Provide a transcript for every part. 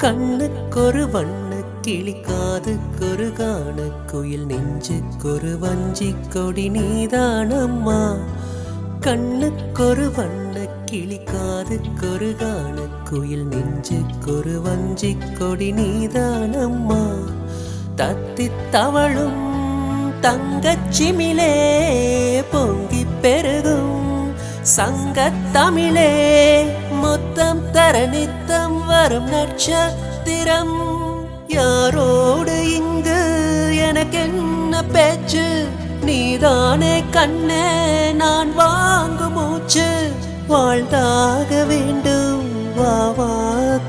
கண்ணுக்கொரு வண்ண கிளி காதுக்கொரு காண குயில் நெஞ்சுக்கொரு வஞ்சி கொடி நீதானம்மா. கண்ணுக்கொரு வண்ண கிளி காதுக்கொரு காண குயில் நெஞ்சுக்கொரு வஞ்சி கொடி நீதானம்மா. தத்தி தவழும் தங்கச்சிமிலே பொங்கி பெருகும் சங்கத்தமிழே மொத்தம் தர நித்தம் வரும் நட்சத்திரம். யாரோடு இங்கு எனக்கென்ன பேச்சு, நீதானே கண்ணே நான் வாங்கும் மூச்சு. வாழ்ந்தாக வேண்டும் வா வா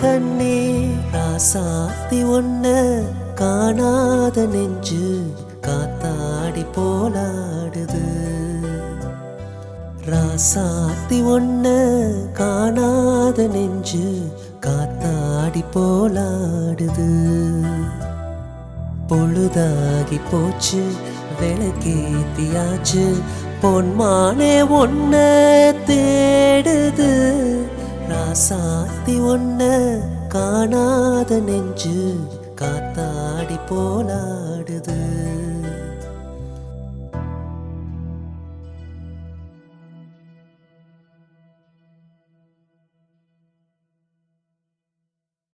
கண்ணே, ராசாத்தி ஒன்ன காணாத நெஞ்சு காத்தாடி போலாடுது. ராசாத்தி ஒன்ன காணாத நெஞ்சு காத்தாடி போலாடுது. பொழுதாகி போச்சு விளக்கேத்தியாச்சு, பொன்மானே ஒன்ன தேடுது. ராசாத்தி ஒன்ன காணாத நெஞ்சு காத்தாடி போலாடுது.